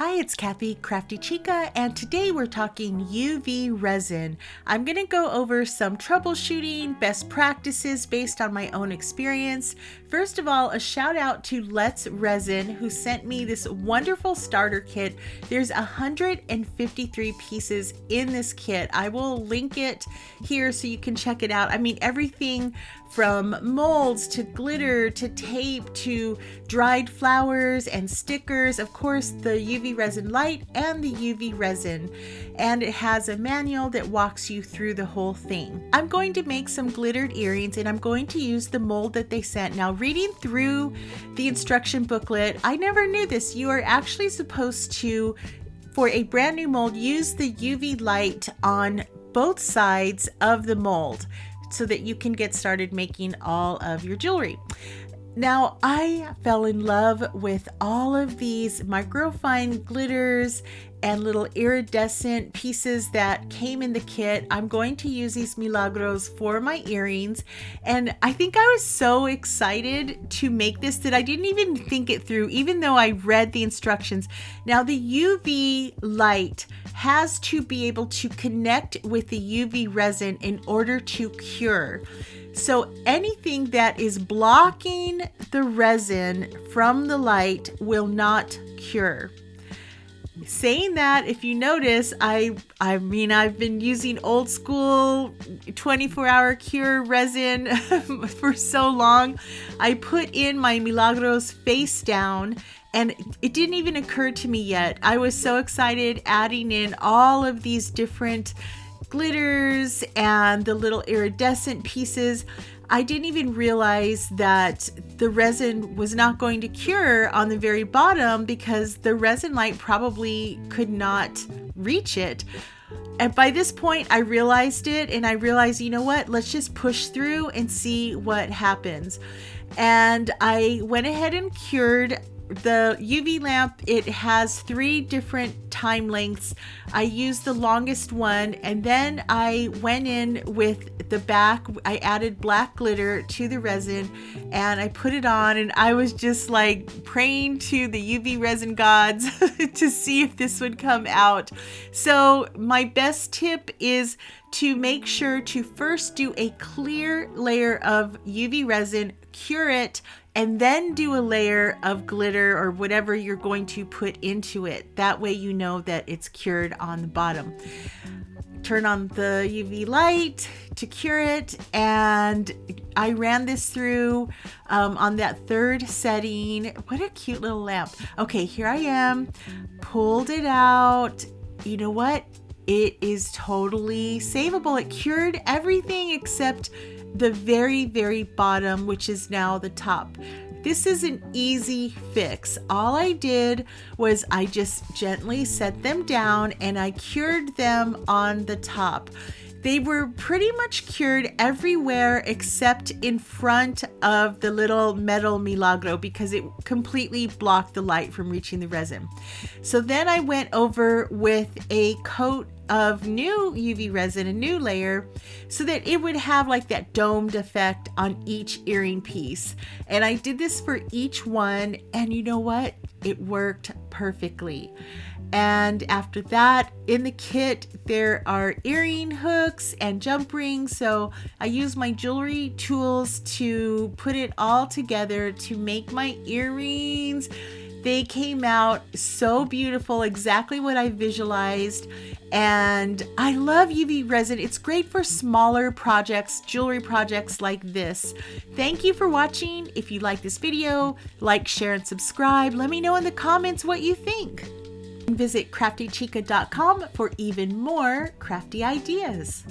Hi, it's Kathy, Crafty Chica, and today we're talking UV resin. I'm going to go over some troubleshooting, best practices based on my own experience. First of all, a shout out to Let's Resin, who sent me this wonderful starter kit. There's 153 pieces in this kit. I will link it here so you can check it out. I mean, everything from molds to glitter to tape to dried flowers and stickers. Of course, the UV resin light and the UV resin. And it has a manual that walks you through the whole thing. I'm going to make some glittered earrings and I'm going to use the mold that they sent. Now, reading through the instruction booklet, I never knew this. You are actually supposed to, for a brand new mold, use the UV light on both sides of the mold so that you can get started making all of your jewelry. Now, I fell in love with all of these microfine glitters and little iridescent pieces that came in the kit. I'm going to use these Milagros for my earrings. And I think I was so excited to make this that I didn't even think it through, even though I read the instructions. Now, the UV light has to be able to connect with the UV resin in order to cure. So anything that is blocking the resin from the light will not cure. Saying that, if you notice, I mean, I've been using old school 24-hour cure resin for so long. I put in my Milagros face down and it didn't even occur to me yet. I was so excited adding in all of these different glitters and the little iridescent pieces. I didn't even realize that the resin was not going to cure on the very bottom because the resin light probably could not reach it. And by this point, I realized it and I realized, you know what, let's just push through and see what happens. And I went ahead and cured the UV lamp. It has 3 different time lengths. I used the longest one and then I went in with the back. I added black glitter to the resin and I put it on and I was just like praying to the UV resin gods to see if this would come out. So my best tip is to make sure to first do a clear layer of UV resin, cure it, and then do a layer of glitter or whatever you're going to put into it. That way you know that it's cured on the bottom. Turn on the UV light to cure it, and I ran this through on that 3rd setting. What a cute little lamp. Okay, here I am, pulled it out. You know what? It is totally savable. It cured everything except the very, very bottom, which is now the top. This is an easy fix. All I did was I just gently set them down and I cured them on the top. They were pretty much cured everywhere except in front of the little metal Milagro because it completely blocked the light from reaching the resin. So then I went over with a coat of new UV resin, a new layer, so that it would have like that domed effect on each earring piece. And I did this for each one, and you know what? It worked perfectly. And after that, in the kit, there are earring hooks and jump rings. So I use my jewelry tools to put it all together to make my earrings. They came out so beautiful, exactly what I visualized. And I love UV resin. It's great for smaller projects, jewelry projects like this. Thank you for watching. If you like this video, like, share, and subscribe. Let me know in the comments what you think. Visit craftychica.com for even more crafty ideas.